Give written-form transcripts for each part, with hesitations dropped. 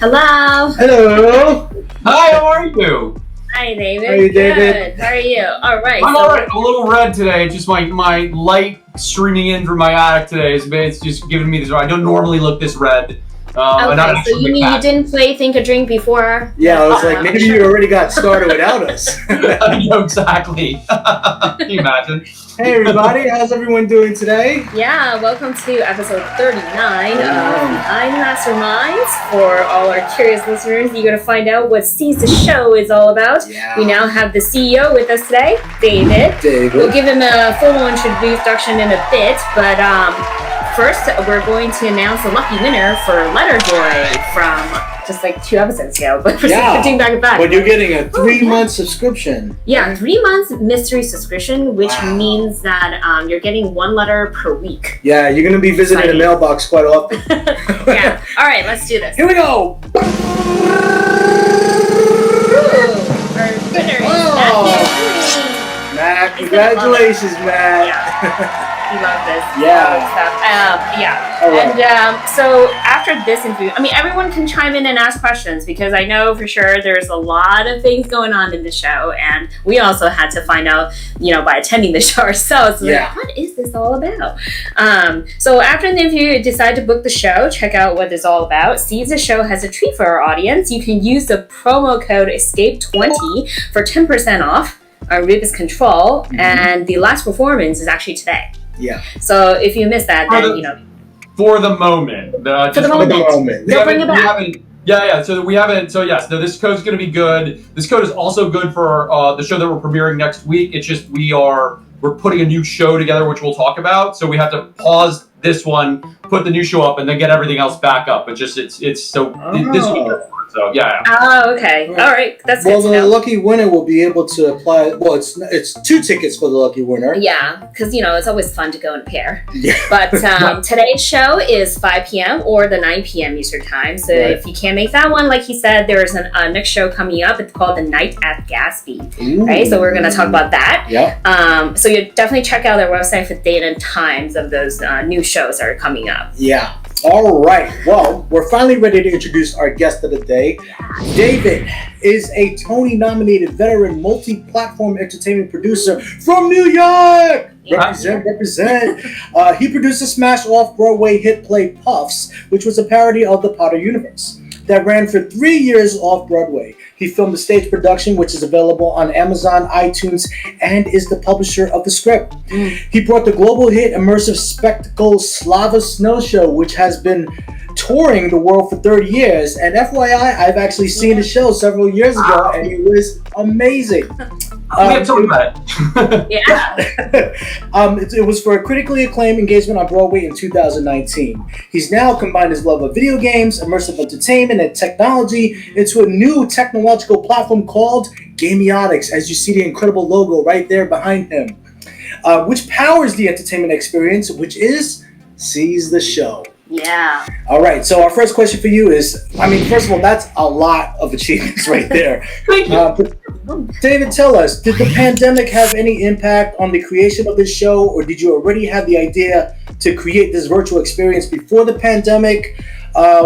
Hello. Hello. Hi, how are you? Hi, David. How are you, David? Good. How are you? All right. I'm all right. A little red today. Just my light streaming in from my attic today. It's just giving me this. I don't normally look this red. Okay, so you mean you didn't play Think a Drink before? Yeah, I was like, maybe you already got started without us. I know exactly. Can you imagine? Hey, everybody. How's everyone doing today? Yeah, welcome to episode 39 of MasterMinds. For all our curious listeners, you're going to find out what Seize the Show is all about. Yeah. We now have the CEO with us today, David. We'll give him a formal introduction in a bit, but first, we're going to announce the lucky winner for Letterjoy from just like 2 episodes ago, but we're doing back and back. But you're getting a 3-month subscription. Yeah, 3 months mystery subscription, which means that you're getting 1 letter per week. Yeah, you're going to be visiting the mailbox quite often. Yeah. All right, let's do this. Here we go. Our winner is Matt, congratulations, Matt. Yeah. You love this. Yeah. Stuff. Yeah. All right. And so after this interview, I mean, everyone can chime in and ask questions because I know for sure there's a lot of things going on in the show, and we also had to find out, by attending the show ourselves, like, what is this all about? So after the interview, decide to book the show, check out what it's all about. Seize the Show has a treat for our audience. You can use the promo code ESCAPE20 for 10% off our Ribis Control, and the last performance is actually today. Yeah. So if you missed that, then for the moment. For the moment. They'll bring it back. Yeah. So this code's going to be good. This code is also good for the show that we're premiering next week. It's just we're putting a new show together, which we'll talk about. So we have to pause this one, put the new show up, and then get everything else back up. But just this week. So yeah. Oh, okay. All right. That's good to know. Well, the lucky winner will be able to apply. Well, it's 2 tickets for the lucky winner. Yeah, because it's always fun to go in a pair. Yeah. But today's show is 5 p.m. or the 9 p.m. Eastern time. So if you can't make that one, like he said, there's a next show coming up. It's called The Night at Gatsby. Ooh. Right. So we're going to talk about that. Yeah. So you definitely check out their website for date and times of those new shows that are coming up. Yeah. All right. Well, we're finally ready to introduce our guest of the day. David is a Tony-nominated veteran multi-platform entertainment producer from New York. Represent. He produced the smash off-Broadway hit play Puffs, which was a parody of the Potter universe that ran for 3 years off-Broadway. He filmed the stage production, which is available on Amazon, iTunes, and is the publisher of the script. He brought the global hit immersive spectacle Slava Snow Show, which has been touring the world for 30 years. And FYI, I've actually seen the show several years ago, and it was amazing. We have talked about it. It was for a critically acclaimed engagement on Broadway in 2019. He's now combined his love of video games, immersive entertainment, and technology into a new technological platform called Gamiotics, as you see the incredible logo right there behind him, which powers the entertainment experience, which is Seize the Show. Yeah. All right. So our first question for you is, first of all, that's a lot of achievements right there. Thank you. David, tell us, did the pandemic have any impact on the creation of this show, or did you already have the idea to create this virtual experience before the pandemic?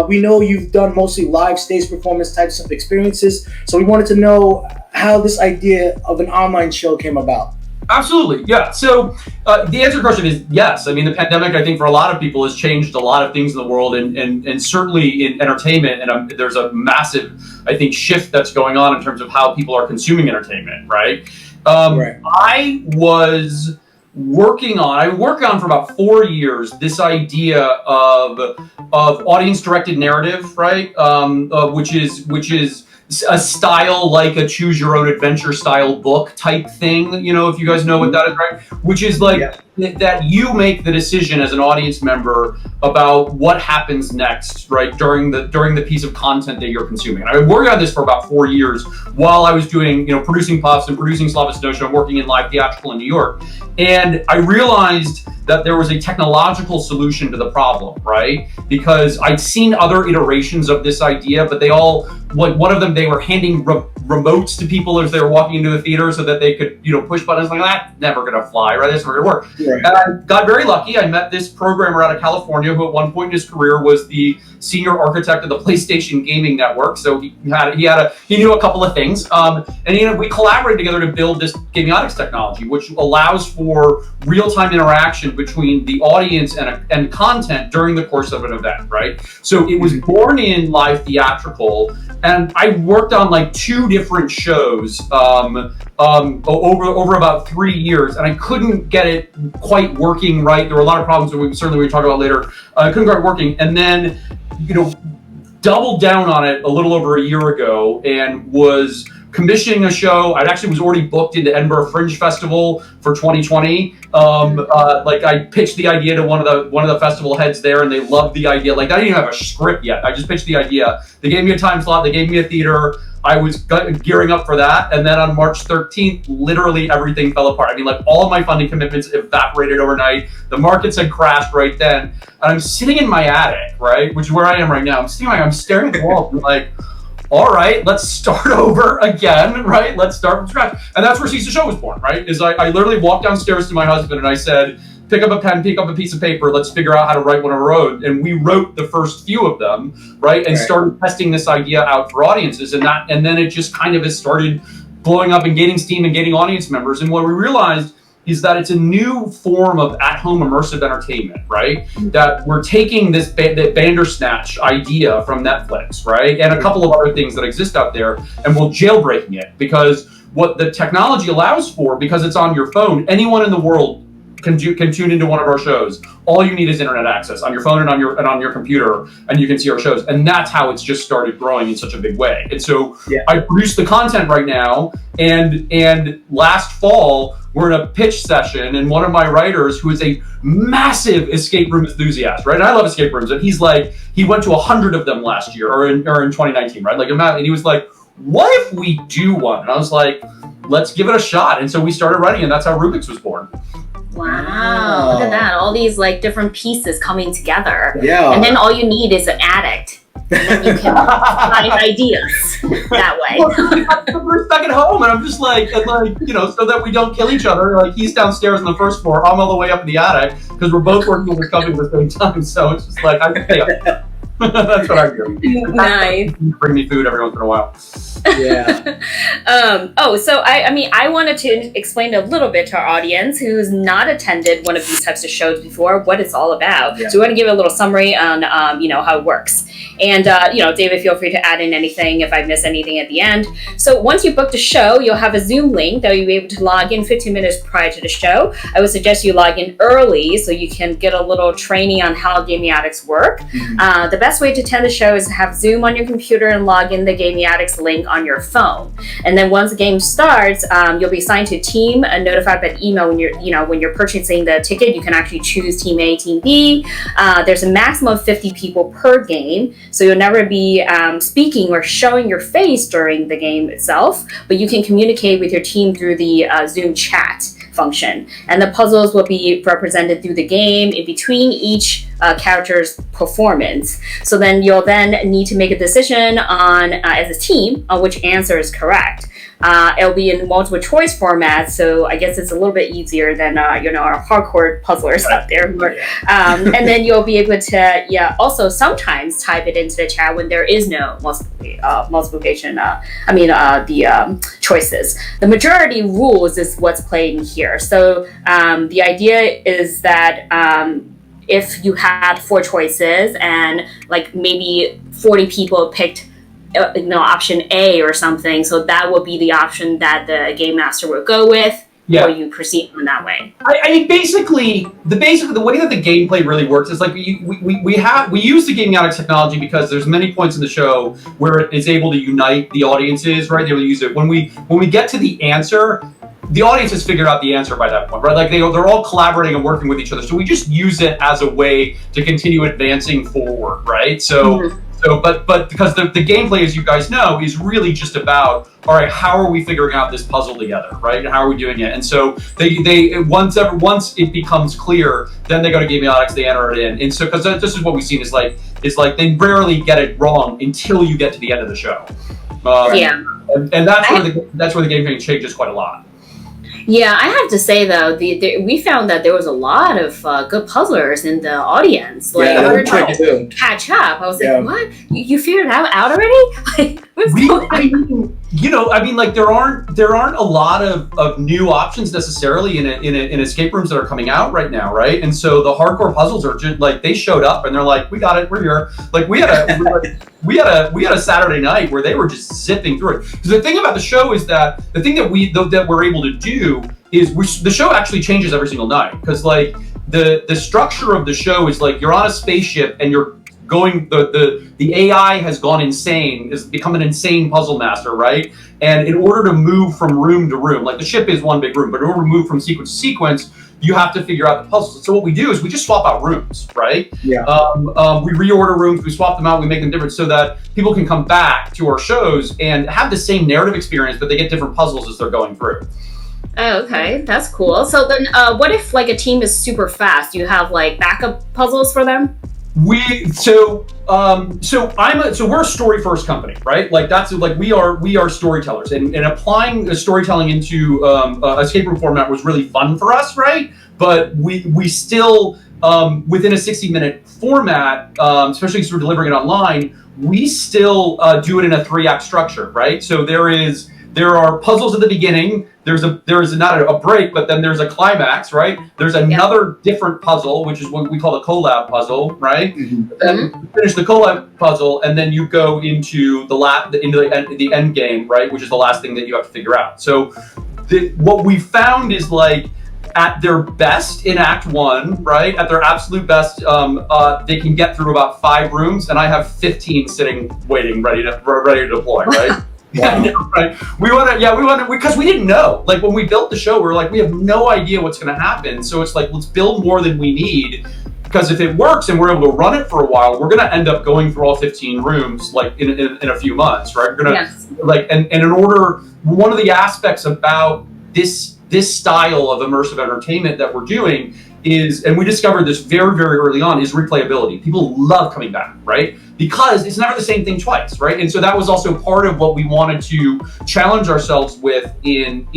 We know you've done mostly live stage performance types of experiences, so we wanted to know how this idea of an online show came about. Absolutely, yeah. So the answer to the question is yes. I mean, the pandemic, I think, for a lot of people has changed a lot of things in the world, and certainly in entertainment. And there's a massive, I think, shift that's going on in terms of how people are consuming entertainment, right? I was working on for about 4 years this idea of audience-directed narrative, right? Which is a style like a choose your own adventure style book type thing, if you guys know what that is, right? Which is like that you make the decision as an audience member about what happens next, right? During the piece of content that you're consuming. And I've been working on this for about 4 years while I was doing, producing Puffs and producing Slava Snow Show and working in live theatrical in New York. And I realized that there was a technological solution to the problem, right? Because I'd seen other iterations of this idea, but they all, one of them, they were handing remotes to people as they were walking into the theater so that they could, push buttons like that. Never gonna fly, right? That's never gonna work. Right. And I got very lucky. I met this programmer out of California who at one point in his career was the senior architect of the PlayStation Gaming Network. So he knew a couple of things. And we collaborated together to build this Gamiotics technology, which allows for real-time interaction between the audience and content during the course of an event, right? So it was born in live theatrical, and I worked on like 2 different shows over about 3 years, and I couldn't get it quite working right. There were a lot of problems that we talk about later. I couldn't get it working, and then doubled down on it a little over a year ago, and was commissioning a show. I actually was already booked into Edinburgh Fringe Festival for 2020. Like I pitched the idea to one of the festival heads there, and they loved the idea. Like I didn't even have a script yet. I just pitched the idea. They gave me a time slot. They gave me a theater. I was gearing up for that, and then on March 13th, literally everything fell apart. I mean, like all of my funding commitments evaporated overnight. The markets had crashed right then, and I'm sitting in my attic, right, which is where I am right now. I'm staring at the wall, and like, all right, let's start over again, right? Let's start from scratch, and that's where Seize the Show was born, right? Is I literally walked downstairs to my husband and I said, pick up a pen, pick up a piece of paper, let's figure out how to write one of our own. And we wrote the first few of them, right? And started testing this idea out for audiences. And then it just kind of has started blowing up and gaining steam and gaining audience members. And what we realized is that it's a new form of at-home immersive entertainment, right? That we're taking this Bandersnatch idea from Netflix, right? And a couple of other things that exist out there, and we're jailbreaking it, because what the technology allows for, because it's on your phone, anyone in the world can tune into one of our shows. All you need is internet access on your phone and on your computer, and you can see our shows. And that's how it's just started growing in such a big way. And so I produce the content right now, and last fall we're in a pitch session, and one of my writers, who is a massive escape room enthusiast, right? And I love escape rooms, and he's like, he went to 100 of them last year, or in 2019, right? Like, and he was like, what if we do one? And I was like, let's give it a shot. And so we started writing, and that's how Rubik's was born. Wow, look at that. All these like different pieces coming together. Yeah. And then all you need is an addict. And then you can find ideas that way. We're stuck at home, and I'm just like, so that we don't kill each other. Like, he's downstairs on the first floor, I'm all the way up in the attic, because we're both working with this company at the same time. So it's just like, that's what I do. Nice. Bring me food every once in a while. Yeah. So I wanted to explain a little bit to our audience who's not attended one of these types of shows before, what it's all about. Yeah. So we want to give a little summary on, how it works. And, David, feel free to add in anything if I miss anything at the end. So once you book the show, you'll have a Zoom link that you'll be able to log in 15 minutes prior to the show. I would suggest you log in early so you can get a little training on how Gamiotics work. Mm-hmm. The best way to attend the show is to have Zoom on your computer and log in the Gamiotics link on your phone. And then once the game starts, you'll be assigned to a team and notified by email when you're purchasing the ticket. You can actually choose Team A, Team B. There's a maximum of 50 people per game, so you'll never be speaking or showing your face during the game itself, but you can communicate with your team through the Zoom chat function. And the puzzles will be represented through the game in between each character's performance. So then you'll need to make a decision on, as a team, on which answer is correct. It'll be in multiple choice format, so I guess it's a little bit easier than our hardcore puzzlers out there. And then you'll be able to also sometimes type it into the chat when there is no multiplication. The choices. The majority rules is what's playing here. So the idea is that if you had 4 choices and like maybe 40 people picked option A or something, so that will be the option that the game master will go with, or you proceed in that way. I mean, basically, the way that the gameplay really works is like we use the Gamiotics technology because there's many points in the show where it is able to unite the audiences, right? They will use it when we get to the answer. The audience has figured out the answer by that point, right? Like they're all collaborating and working with each other. So we just use it as a way to continue advancing forward, right? So, but because the gameplay, as you guys know, is really just about, all right, how are we figuring out this puzzle together, right? How are we doing it? And so they once it becomes clear, then they go to Gamiotics, they enter it in. And so, because this is what we've seen is like they rarely get it wrong until you get to the end of the show. And that's where the gameplay changes quite a lot. Yeah, I have to say though, we found that there was a lot of good puzzlers in the audience. Like, Yeah, we were trick trying too. to catch up. I was Yeah. like, "What? You figured it out already?" Like, what's going on? Like there aren't a lot of new options necessarily in escape rooms that are coming out right now, right? And so the hardcore puzzles are just like, they showed up and they're like, we got it, we're here. Like we had a Saturday night where they were just zipping through it. Because the thing about the show is that the thing that we're able to do is the show actually changes every single night. Because like the structure of the show is like, you're on a spaceship and you're going, the AI has gone insane, has become an insane puzzle master, right? And in order to move from room to room, like the ship is one big room, but in order to move from sequence to sequence, you have to figure out the puzzles. So what we do is we just swap out rooms, right? Yeah. We reorder rooms, we swap them out, we make them different so that people can come back to our shows and have the same narrative experience, but they get different puzzles as they're going through. Oh, okay, that's cool. So then, what if like a team is super fast? You have like backup puzzles for them? So we're a story first company, right? Like that's like we are storytellers, and applying the storytelling into escape room format was really fun for us, right? But we still within a 60-minute format, especially because we're delivering it online, we still do it in a 3-act structure, right? So there are puzzles at the beginning. There's not a break, but then there's a climax, right? There's another different puzzle, which is what we call the collab puzzle, right? Mm-hmm. Then you finish the collab puzzle, and then you go into the end game, right? Which is the last thing that you have to figure out. So what we found is like at their best in Act 1, right? At their absolute best, they can get through about 5 rooms, and I have 15 sitting, waiting, ready to deploy, right? Wow. Yeah, right. We want to, because we didn't know. Like when we built the show, we were like, we have no idea what's going to happen. So it's like, let's build more than we need, because if it works and we're able to run it for a while, we're going to end up going through all 15 rooms like in a few months, right? We're gonna like, and in order, one of the aspects about this style of immersive entertainment that we're doing is, and we discovered this very, very early on, is replayability. People love coming back, right? Because it's never the same thing twice, right? And so that was also part of what we wanted to challenge ourselves with in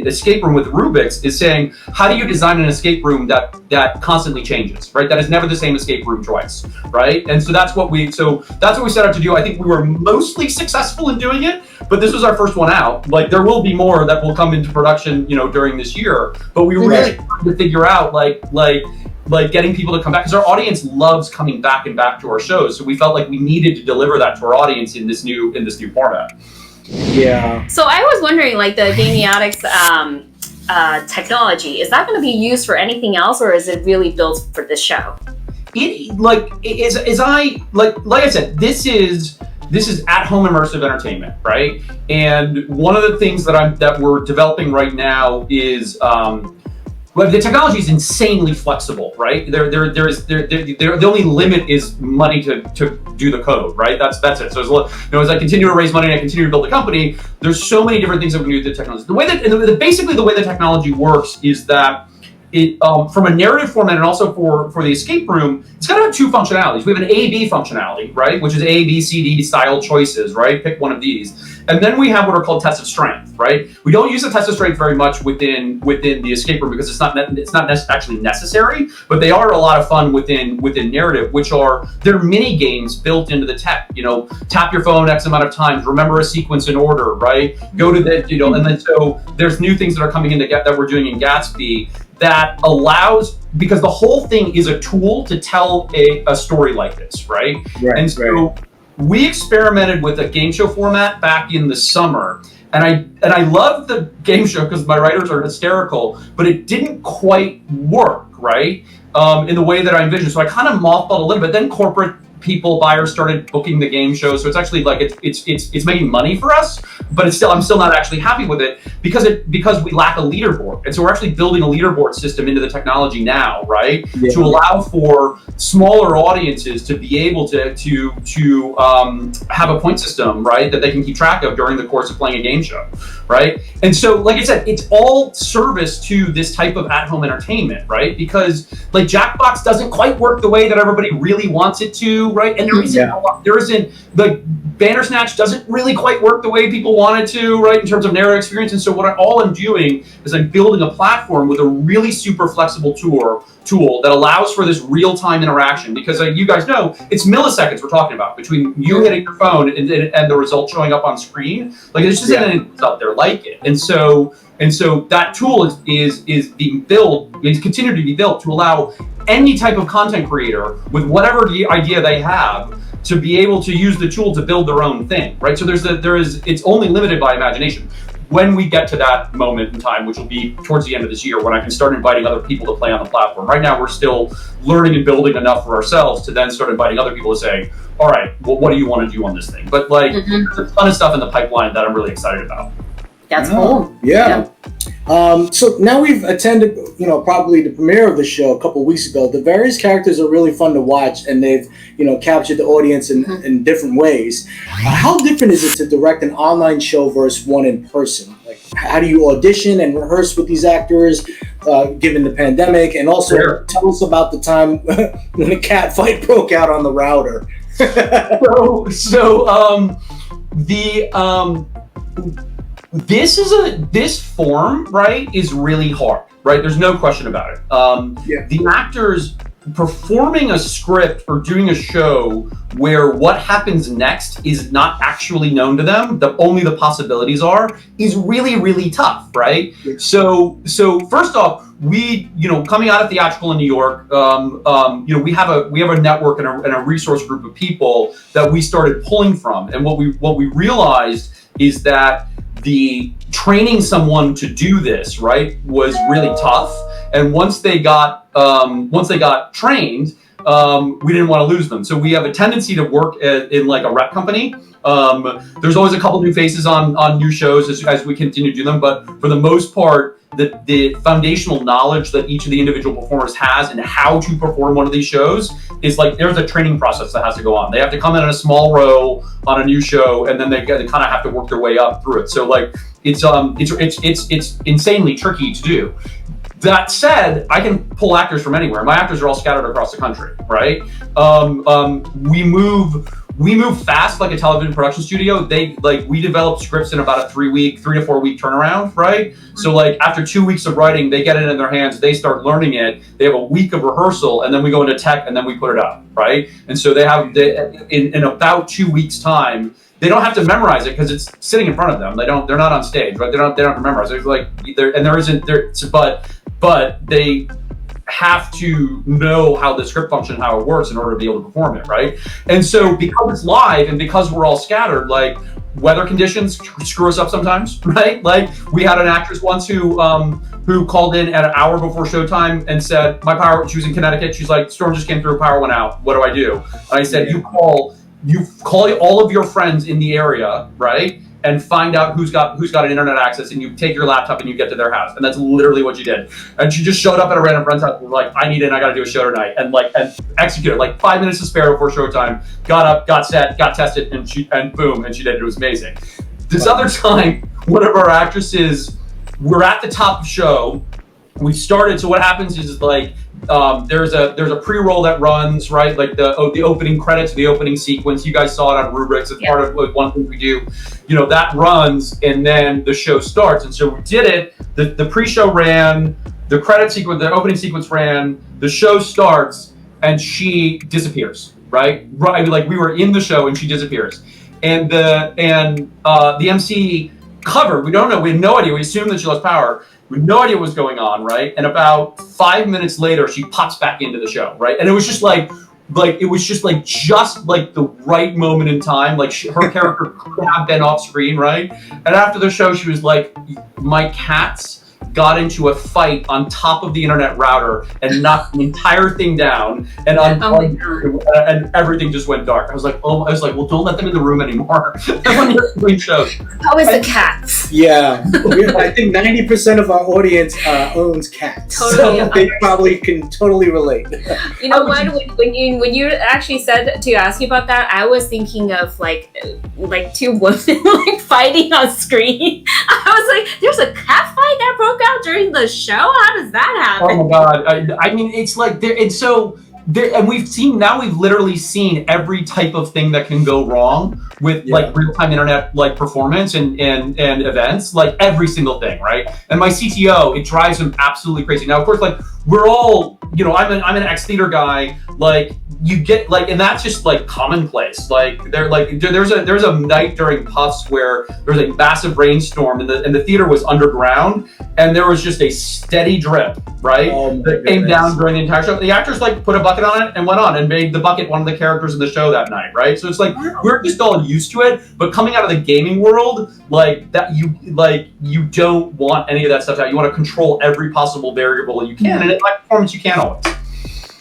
escape room with Rubik's, is saying, how do you design an escape room that constantly changes, right? That is never the same escape room twice, right? And so that's what we set out to do. I think we were mostly successful in doing it, but this was our first one out. Like there will be more that will come into production, during this year. But we really tried to figure out like getting people to come back, because our audience loves coming back and back to our shows. So we felt like we needed to deliver that to our audience in this new format. Yeah. So I was wondering, like the Gamiotics technology, is that going to be used for anything else, or is it really built for this show? Like I said, this is at-home immersive entertainment, right? And one of the things that we're developing right now is the technology is insanely flexible, right? The only limit is money to do the code, right? That's it. So as I continue to raise money and I continue to build the company, there's so many different things that we can do with the technology. Basically the way the technology works is that it, from a narrative format and also for the escape room, it's kind of have 2 functionalities. We have an A/B functionality, right? Which is A, B, C, D style choices, right? Pick one of these. And then we have what are called tests of strength, right? We don't use the test of strength very much within the escape room because it's not actually necessary, but they are a lot of fun within narrative, which are, they're mini games built into the tech. Tap your phone X amount of times, remember a sequence in order, right? Go to the, and then so there's new things that are coming in that we're doing in Gatsby that allows, because the whole thing is a tool to tell a story like this, right? And so we experimented with a game show format back in the summer, and I loved the game show because my writers are hysterical, but it didn't quite work, right? In the way that I envisioned. So I kind of mothballed a little bit. Then corporate buyers started booking the game show, so it's actually like it's making money for us, but I'm still not actually happy with it because we lack a leaderboard, and so we're actually building a leaderboard system into the technology now, right? To allow for smaller audiences to be able to have a point system, right, that they can keep track of during the course of playing a game show, right? And so, like I said, it's all service to this type of at-home entertainment, right? Because like Jackbox doesn't quite work the way that everybody really wants it to. Right, and there isn't like Bandersnatch doesn't really quite work the way people want it to, right, in terms of narrative experience. And so all I'm doing is I'm building a platform with a really super flexible tool that allows for this real-time interaction, because you guys know it's milliseconds we're talking about between you hitting your phone and the result showing up on screen. Like, there's just anything out there like it. And so that tool is being built, it's continued to be built to allow any type of content creator with whatever idea they have to be able to use the tool to build their own thing, right? So it's only limited by imagination. When we get to that moment in time, which will be towards the end of this year, when I can start inviting other people to play on the platform. Right now, we're still learning and building enough for ourselves to then start inviting other people to say, all right, well, what do you want to do on this thing? But like, there's a ton of stuff in the pipeline that I'm really excited about. That's cool. Yeah. So now we've attended, probably the premiere of the show a couple weeks ago. The various characters are really fun to watch, and they've, captured the audience in different ways. How different is it to direct an online show versus one in person? Like, how do you audition and rehearse with these actors, given the pandemic? And also, tell us about the time when a cat fight broke out on the router. This form, right, is really hard, right? There's no question about it. The actors performing a script or doing a show where what happens next is not actually known to them, only the possibilities are, is really, really tough, right? So first off, we, coming out of theatrical in New York, we have a network and a resource group of people that we started pulling from, and what we realized is that the training someone to do this, right, was really tough. And once they got trained, we didn't want to lose them. So we have a tendency to work in like a rep company. There's always a couple new faces on new shows as we continue to do them, but for the most part, the foundational knowledge that each of the individual performers has and how to perform one of these shows is like, there's a training process that has to go on. They have to come in a small role on a new show, and then they kind of have to work their way up through it. So like, it's insanely tricky to do. That said, I can pull actors from anywhere. My actors are all scattered across the country, right? We move fast like a television production studio. We develop scripts in about a 3 to 4 week turnaround, right? So like after 2 weeks of writing, they get it in their hands, they start learning it, they have a week of rehearsal, and then we go into tech and then we put it up, right? And so in about 2 weeks time, they don't have to memorize it because it's sitting in front of them. They're not on stage, right? They don't have to memorize it. But they have to know how the script functions, how it works in order to be able to perform it, right? And so because it's live and because we're all scattered, like weather conditions screw us up sometimes, right? Like we had an actress once who called in at an hour before showtime and said, she was in Connecticut, she's like, storm just came through, power went out, what do I do? And I said, you call all of your friends in the area, right? And find out who's got an internet access, and you take your laptop and you get to their house. And that's literally what she did. And she just showed up at a random friend's house and was like, I need it, and I gotta do a show tonight. And executed, 5 minutes to spare before showtime, got up, got set, got tested, and boom, and she did it. It was amazing. This other time, one of our actresses, we're at the top of the show, we started, so what happens is there's a pre-roll that runs, right? Like the opening credits, the opening sequence. You guys saw it on Rubrics. It's part of one thing we do. That runs, and then the show starts. And so we did it. The pre-show ran, the credit sequence, the opening sequence ran. The show starts, and she disappears. Right? Like we were in the show, and she disappears. And the MC covered. We don't know. We had no idea. We assumed that she lost power. We had no idea what was going on, right? And about 5 minutes later, she pops back into the show, right? And it was just like the right moment in time. Like her character could have been off screen, right? And after the show, she was like, my cats got into a fight on top of the internet router and knocked the entire thing down, and and everything just went dark. I was like, well, don't let them in the room anymore. When you're doing shows. How is the cats? Yeah, I think 90% of our audience owns cats, totally. So they probably can totally relate. You know what? When you actually said to ask you about that, I was thinking of like two women fighting on screen. I was like, there's a cat fight that broke out during the show? How does that happen? Oh my god! I mean, it's like there, and so there, and we've literally seen every type of thing that can go wrong with like real-time internet like performance and events, like every single thing, right? And my CTO, it drives him absolutely crazy. Now, of course, like we're all, you know, I'm an ex-theater guy, like you get like, and that's just like commonplace. Like there's a night during Puffs where there's a massive rainstorm and the theater was underground and there was just a steady drip, right? That came down during the entire show. The actors like put a bucket on it and went on and made the bucket one of the characters in the show that night, right? So it's like we're just all used to it, but coming out of the gaming world, like that you don't want any of that stuff out. You want to control every possible variable you can, and in live performance you can't always.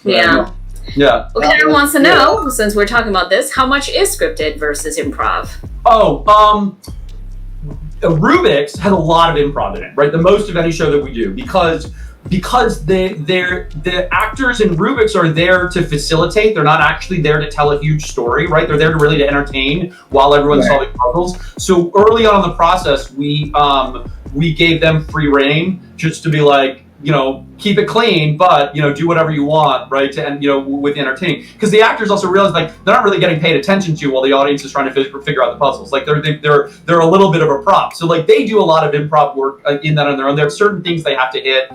Yeah. Yeah. Well, Karen wants to know, since we're talking about this, how much is scripted versus improv? Rubik's has a lot of improv in it, right? The most of any show that we do, because the actors in Rubik's are there to facilitate. They're not actually there to tell a huge story, right? They're there to really to entertain while everyone's solving puzzles. So early on in the process, we gave them free reign just to be like, you know, keep it clean, but, you know, do whatever you want, right? To, and, you know, with entertaining. Because the actors also realize, like, they're not really getting paid attention to while the audience is trying to figure out the puzzles. Like, they're a little bit of a prop. So, like, they do a lot of improv work in that on their own. There are certain things they have to hit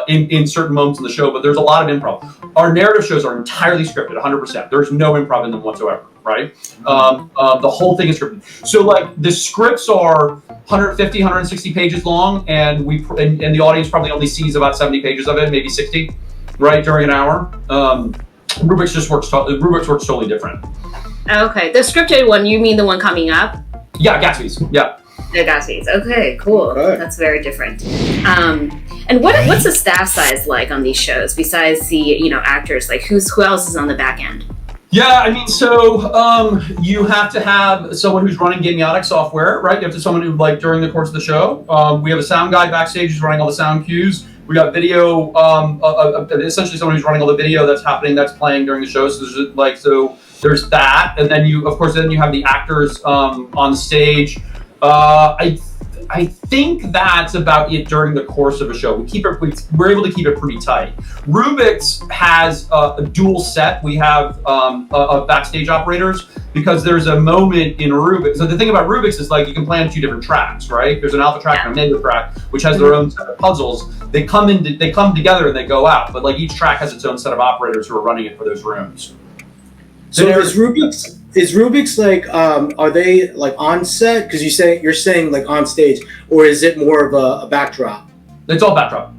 in certain moments in the show, but there's a lot of improv. Our narrative shows are entirely scripted, 100%. There's no improv in them whatsoever, right? The whole thing is scripted. So, like, the scripts are 150, 160 pages long, and and the audience probably only sees about 70 pages of it, maybe 60, right, during an hour. Rubik's works totally different. Okay, the scripted one, you mean the one coming up? Yeah, Gatsby's. Yeah. The Gatsby's. Okay, cool. Okay. That's very different. And what's the staff size like on these shows besides the, you know, actors? Like who else is on the back end? Yeah, I mean, so you have to have someone who's running gamiotic software, right? You have to someone who, like, during the course of the show, we have a sound guy backstage who's running all the sound cues. We got video, essentially someone who's running all the video that's happening, that's playing during the show. So there's that, and then you have the actors on stage. I think that's about it during the course of a show. We're able to keep it pretty tight. Rubik's has a dual set. We have backstage operators because there's a moment in Rubik's. So the thing about Rubik's is, like, you can play on 2 different tracks, right? There's an alpha track and a beta track, which has their own set of puzzles. They come together and they go out, but like each track has its own set of operators who are running it for those rooms. So is Rubik's like, are they like on set? Because you're saying like on stage, or is it more of a backdrop? It's all backdrop.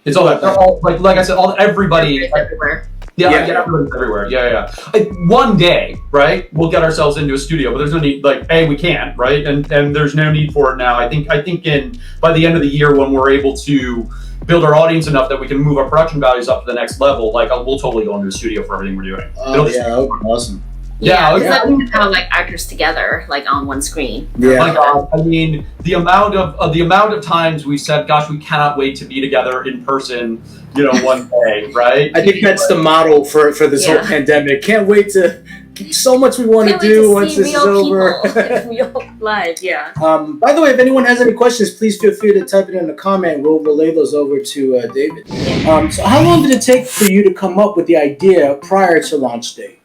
It's all that. They're all like I said, everybody everywhere. Yeah, everybody's everywhere. Yeah. One day, right, we'll get ourselves into a studio, but there's no need. Like, we can't, right, and there's no need for it now. I think by the end of the year, when we're able to build our audience enough that we can move our production values up to the next level, like we'll totally go into a studio for everything we're doing. Oh, yeah, that would be awesome. Yeah, have like actors together, like on one screen. Yeah. My God, I mean, the amount of times we said, "Gosh, we cannot wait to be together in person," you know, one day, right? I think that's the model for this whole pandemic. Can't wait to. So much we want to do once this is over. Real live, yeah. By the way, if anyone has any questions, please feel free to type it in the comment. We'll relay those over to David. So how long did it take for you to come up with the idea prior to launch day?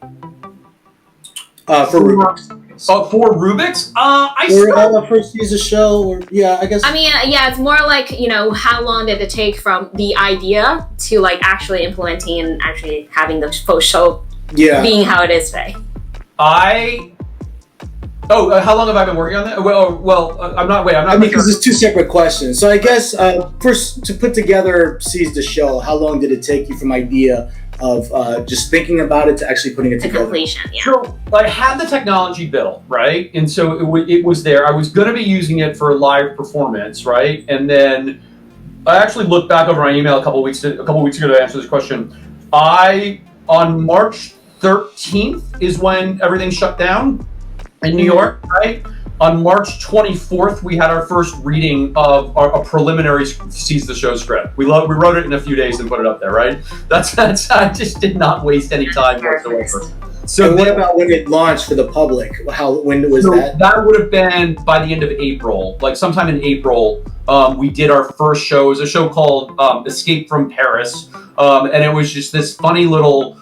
For Rubik's. For Rubik's? First user show, or I guess. I mean, it's more like, you know, how long did it take from the idea to like actually implementing and actually having the full show being how it is today? How long have I been working on that? Well, I'm not. Because it's 2 separate questions. So I guess first, to put together Seize the Show, how long did it take you from idea of just thinking about it to actually putting it together? Completion, yeah. So I had the technology built, right? And so it was there. I was going to be using it for live performance, right? And then I actually looked back over my email a couple weeks ago to answer this question. On March 13th is when everything shut down in New York, right? On March 24th, we had our first reading of a preliminary Seize the Show script. We wrote it in a few days and put it up there, right? That's I just did not waste any time whatsoever. So what about when it launched for the public? When was that? That would have been by the end of April, like sometime in April. We did our first show. It was a show called Escape from Paris, and it was just this funny little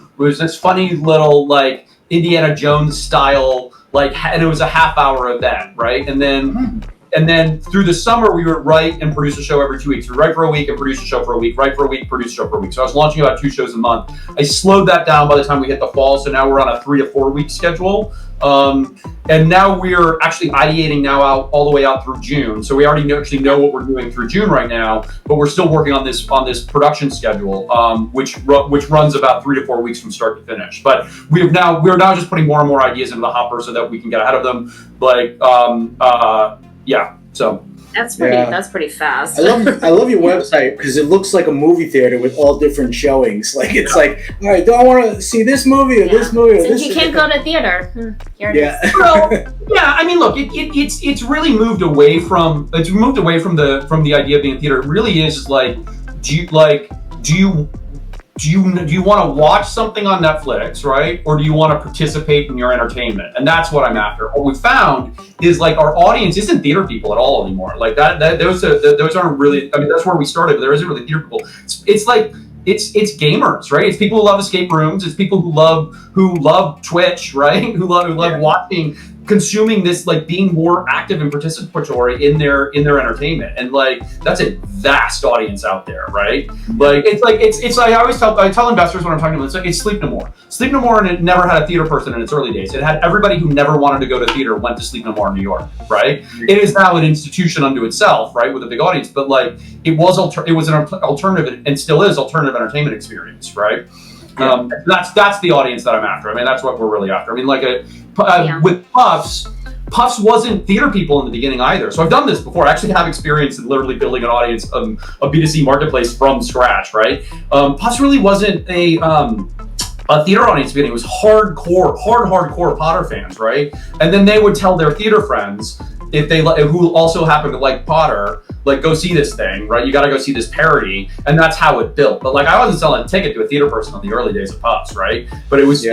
like Indiana Jones style, and it was a half-hour event, right? And then through the summer, we would write and produce a show every 2 weeks. We write for a week and produce a show for a week, write for a week, produce a show for a week. So I was launching about 2 shows a month. I slowed that down by the time we hit the fall. So now we're on a 3 to 4 week schedule. And now we're actually ideating now out all the way out through June. So we already actually know what we're doing through June right now, but we're still working on this production schedule, which runs about 3 to 4 weeks from start to finish. But we're now just putting more and more ideas into the hopper so that we can get ahead of them. Yeah, so that's pretty fast. I love your website because it looks like a movie theater with all different showings. Like it's like, all right, do I want to see this movie or this movie? Or Since this you can't go to theater, here it is. Well, yeah. I mean, look, it's really moved away from the idea of being a theater. It really is like, do you want to watch something on Netflix, right? Or do you want to participate in your entertainment? And that's what I'm after. What we found is like our audience isn't theater people at all anymore. Like those aren't really, I mean, that's where we started, but there isn't really theater people. It's like, it's gamers, right? It's people who love escape rooms. It's people who love Twitch, right? Who love watching, consuming this, like being more active and participatory in their entertainment. And like, that's a vast audience out there, right? Like, it's like, I tell investors when I'm talking to them, it's Sleep No More. Sleep No More, and it never had a theater person in its early days. It had everybody who never wanted to go to theater went to Sleep No More in New York, right? It is now an institution unto itself, right? With a big audience, but like, it was an alternative and still is alternative entertainment experience, right? That's the audience that I'm after. I mean, that's what we're really after. I mean, like with Puffs wasn't theater people in the beginning either. So I've done this before. I actually have experience in literally building an audience, a B2C marketplace from scratch, right? Puffs really wasn't a theater audience beginning. It was hardcore Potter fans, right? And then they would tell their theater friends, who also happen to like Potter, like, go see this thing, right? You got to go see this parody, and that's how it built. But like, I wasn't selling a ticket to a theater person in the early days of Puffs, right? But it was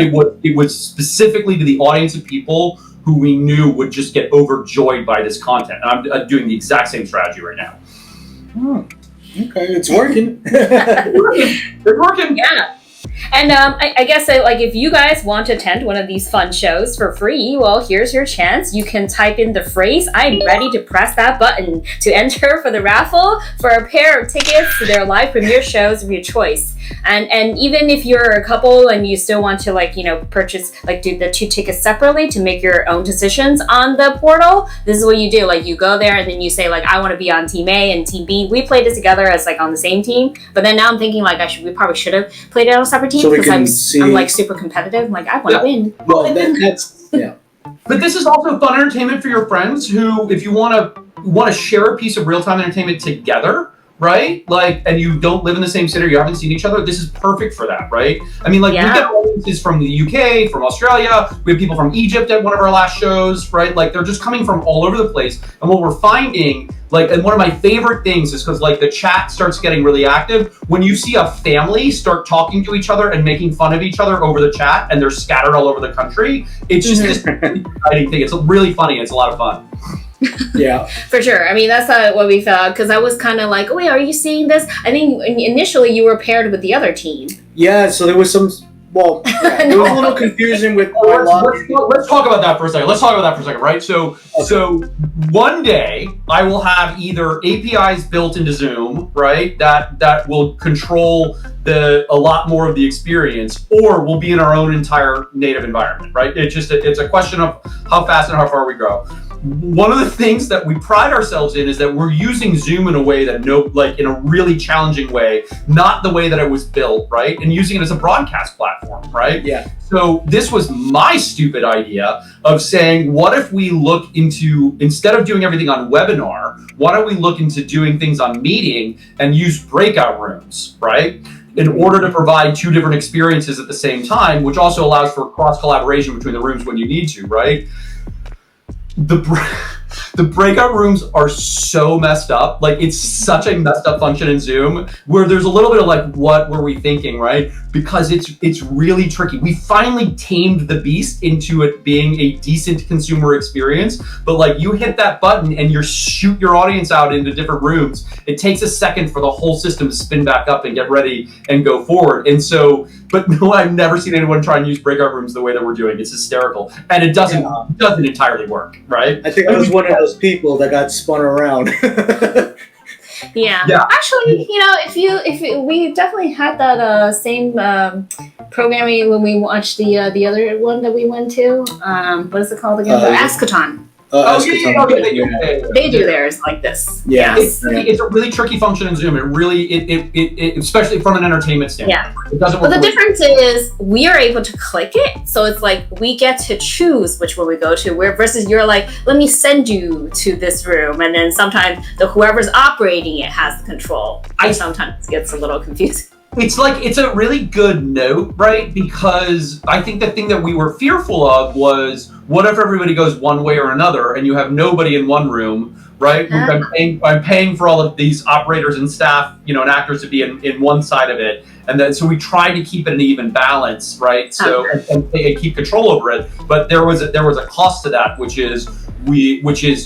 specifically to the audience of people who we knew would just get overjoyed by this content. And I'm doing the exact same strategy right now. Okay, it's working. It's working. Yeah. And I guess like if you guys want to attend one of these fun shows for free, well, here's your chance. You can type in the phrase, "I'm ready," to press that button to enter for the raffle for a pair of tickets to their live premiere shows of your choice. And even if you're a couple and you still want to purchase, do the 2 tickets separately to make your own decisions on the portal, this is what you do. Like, you go there and then you say I want to be on team A and team B. We played it together as on the same team, but then now I'm thinking we probably should have played it on a separate team because I'm super competitive. I want to win. Well, that's yeah. But this is also fun entertainment for your friends who, if you want to share a piece of real-time entertainment together, right? And you don't live in the same city, or you haven't seen each other, this is perfect for that, right? I mean, we get audiences from the UK, from Australia, we have people from Egypt at one of our last shows, right? They're just coming from all over the place. And what we're finding, and one of my favorite things is because the chat starts getting really active. When you see a family start talking to each other and making fun of each other over the chat, and they're scattered all over the country, it's just this exciting thing. It's really funny. It's a lot of fun. Yeah, for sure. I mean, that's what we thought, because I was kind of like, oh wait, are you seeing this? I think initially you were paired with the other team. Yeah, so there was some. Well, it was a little confusing with. Let's talk about that for a second. Right? So one day I will have either APIs built into Zoom, right? That will control a lot more of the experience, or we'll be in our own entire native environment, right? It's a question of how fast and how far we grow. One of the things that we pride ourselves in is that we're using Zoom in a way that in a really challenging way, not the way that it was built, right? And using it as a broadcast platform, right? Yeah. So this was my stupid idea of saying, what if we look into, instead of doing everything on webinar, why don't we look into doing things on meeting and use breakout rooms, right? In order to provide 2 different experiences at the same time, which also allows for cross collaboration between the rooms when you need to, right? The breakout rooms are so messed up. It's such a messed up function in Zoom where there's a little bit of what were we thinking, right? Because it's really tricky. We finally tamed the beast into it being a decent consumer experience, but you hit that button and you shoot your audience out into different rooms. It takes a second for the whole system to spin back up and get ready and go forward. And so but no, I've never seen anyone try and use breakout rooms the way that we're doing. It's hysterical, and it doesn't entirely work, right? I think I was one of those people that got spun around. Yeah. Actually, we definitely had that same programming when we watched the other one that we went to. What is it called again? Escaton. They do theirs like this. Yeah. Yes. It's a really tricky function in Zoom. It really, it especially from an entertainment standpoint. Yeah. It doesn't work. But the difference is we are able to click it, so it's like we get to choose which one we go to. Where versus you're like, let me send you to this room, and then sometimes whoever's operating it has the control. Sometimes gets a little confusing. It's a really good note, right? Because I think the thing that we were fearful of was, what if everybody goes one way or another and you have nobody in one room, right? I'm paying for all of these operators and staff, and actors to be in one side of it. And then, so we tried to keep it an even balance, right? So, and keep control over it. But there was a cost to that, which is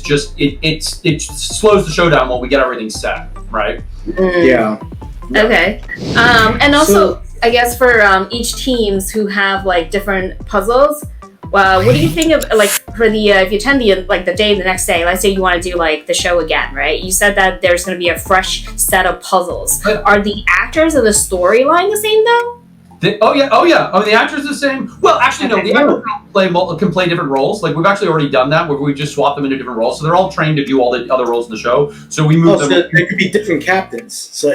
just, it slows the show down when we get everything set, right? Yeah. Okay. And also, I guess for each teams who have like different puzzles, what do you think of like for the if you attend the next day? Let's say you want to do like the show again, right? You said that there's going to be a fresh set of puzzles. Are the actors of the storyline the same though? Oh yeah. The actors are the same. Well, actually, no. The actors can play different roles. Like we've actually already done that, where we just swap them into different roles. So they're all trained to do all the other roles in the show. So we move them. So there could be different captains. So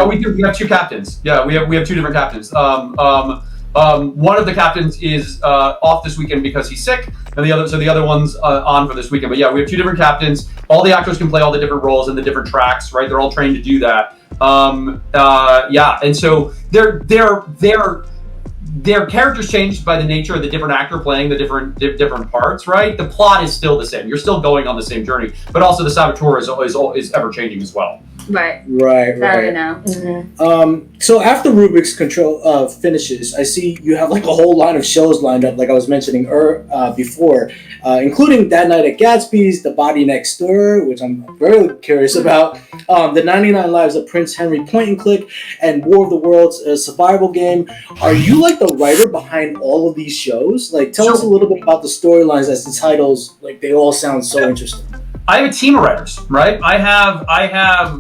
we do. We have two captains. Yeah, we have two different captains. One of the captains is off this weekend because he's sick, and the other one's on for this weekend. But yeah, we have two different captains. All the actors can play all the different roles and the different tracks, right? They're all trained to do that. And so their characters changed by the nature of the different actor playing the different parts, right? The plot is still the same. You're still going on the same journey, but also the saboteur is ever changing as well. Right. That I know. Mm-hmm. So after Rubik's Control finishes, I see you have like a whole line of shows lined up, like I was mentioning before, including That Night at Gatsby's, The Body Next Door, which I'm very curious about, The 99 Lives of Prince Henry Point and Click, and War of the Worlds, a survival game. Are you like the writer behind all of these shows? Like, tell us a little bit about the storylines as the titles. Like, they all sound so interesting. I have a team of writers, right? I have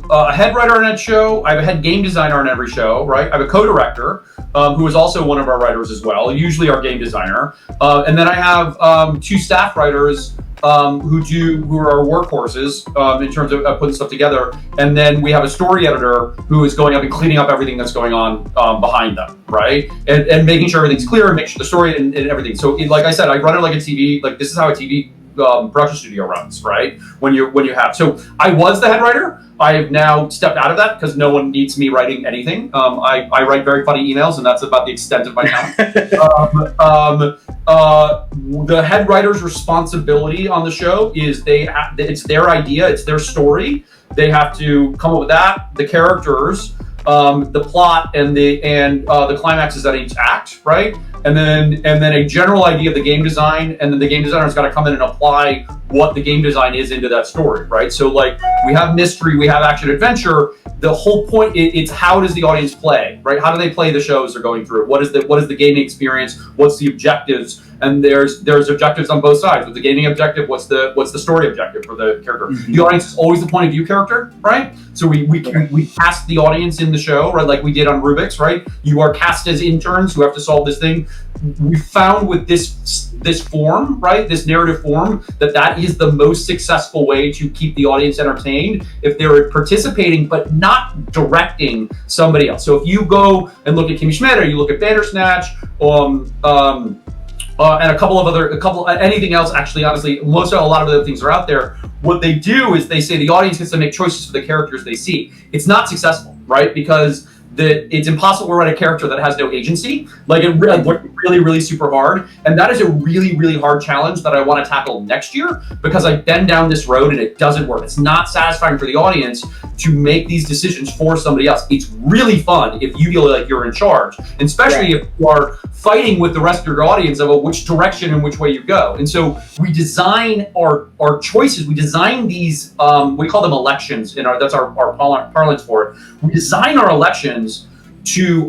a head writer on that show. I have a head game designer on every show, right? I have a co-director who is also one of our writers as well, usually our game designer. And then I have two staff writers who are our workhorses in terms of putting stuff together. And then we have a story editor who is going up and cleaning up everything that's going on behind them, right? And making sure everything's clear and make sure the story and everything. So like I said, I run it like a TV, like this is how a TV production studio runs, right? When you have, so I was the head writer. I have now stepped out of that because no one needs me writing anything. I write very funny emails, and that's about the extent of my talent. The head writer's responsibility on the show is it's their idea, it's their story. They have to come up with that, the characters, the plot, and the climaxes at each act, right? And then a general idea of the game design, and then the game designer's got to come in and apply what the game design is into that story, right? So like we have mystery, we have action adventure. The whole point it's how does the audience play, right? How do they play the shows they're going through? What is the gaming experience? What's the objectives? And there's objectives on both sides. With the gaming objective, what's the story objective for the character? Mm-hmm. The audience is always the point of view character, right? So we cast the audience in the show, right? Like we did on Rubik's, right? You are cast as interns who have to solve this thing. We found with this form, right? This narrative form, that is the most successful way to keep the audience entertained if they're participating but not directing somebody else. So if you go and look at Kimmy Schmidt, or you look at Bandersnatch, and anything else, actually, honestly, a lot of other things are out there. What they do is they say the audience gets to make choices for the characters they see. It's not successful, right? Because it's impossible to write a character that has no agency. Like it really, really super hard. And that is a really, really hard challenge that I want to tackle next year, because I've been down this road and it doesn't work. It's not satisfying for the audience to make these decisions for somebody else. It's really fun if you feel like you're in charge, and especially if you are fighting with the rest of your audience about which direction and which way you go. And so we design our choices. We design these, we call them elections, that's our parlance for it. We design our elections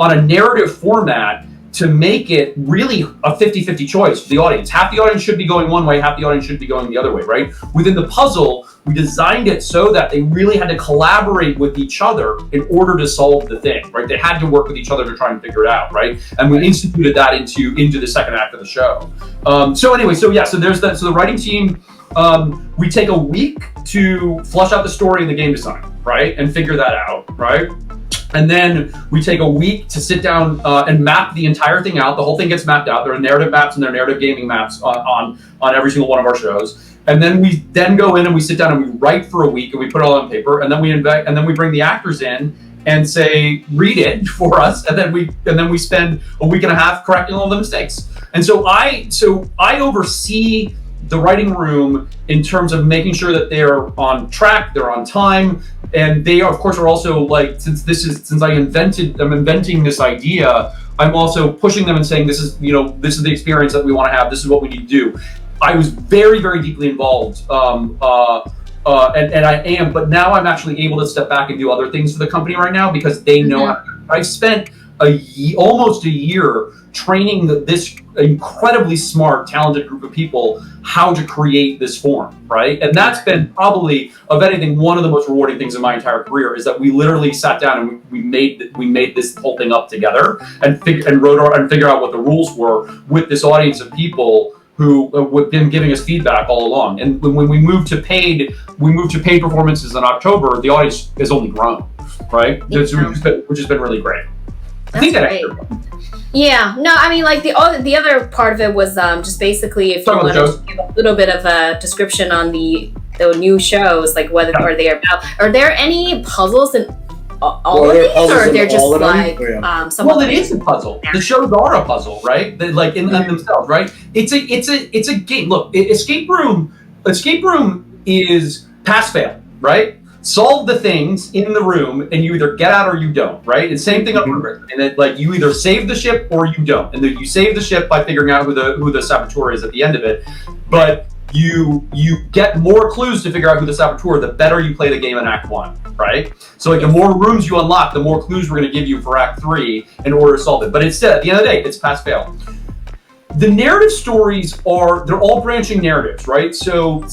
on a narrative format to make it really a 50-50 choice for the audience. Half the audience should be going one way, half the audience should be going the other way, right? Within the puzzle, we designed it so that they really had to collaborate with each other in order to solve the thing, right? They had to work with each other to try and figure it out, right? And we instituted that into the second act of the show. So there's that. So the writing team, we take a week to flush out the story and the game design, right? And figure that out, right? And then we take a week to sit down and map the entire thing out. The whole thing gets mapped out. There are narrative maps and there are narrative gaming maps on every single one of our shows. And then we go in and we sit down and we write for a week and we put it all on paper. And then we bring the actors in and say, read it for us. And then we spend a week and a half correcting all the mistakes. And so I oversee the writing room in terms of making sure that they're on track, they're on time, and they of course are also like, since I'm inventing this idea, I'm also pushing them and saying, this is the experience that we want to have, this is what we need to do. I was very, very deeply involved, and I am, but now I'm actually able to step back and do other things for the company right now because they know. I've spent almost a year training this incredibly smart, talented group of people how to create this form, right? And that's been probably, of anything, one of the most rewarding things in my entire career is that we literally sat down and we made this whole thing up together and figured out what the rules were with this audience of people who have been giving us feedback all along. And when we moved to paid performances in October, the audience has only grown, right? Which has been really great. That's great. Yeah, no, I mean, like the other part of it was just basically if you wanted to give a little bit of a description on the new shows, like what are they about? Are there any puzzles in all of these, or they're just like some? Well, it is a puzzle. The shows are a puzzle, right? Like in themselves, right? It's a game. Look, escape room is pass fail, right? Solve the things in the room and you either get out or you don't, right? It's same thing up here. And it, like, you either save the ship or you don't. And then you save the ship by figuring out who the saboteur is at the end of it. But you get more clues to figure out who the saboteur, the better you play the game in Act 1, right? So like the more rooms you unlock, the more clues we're gonna give you for Act 3 in order to solve it. But instead, at the end of the day, it's pass fail. The narrative stories they're all branching narratives, right? So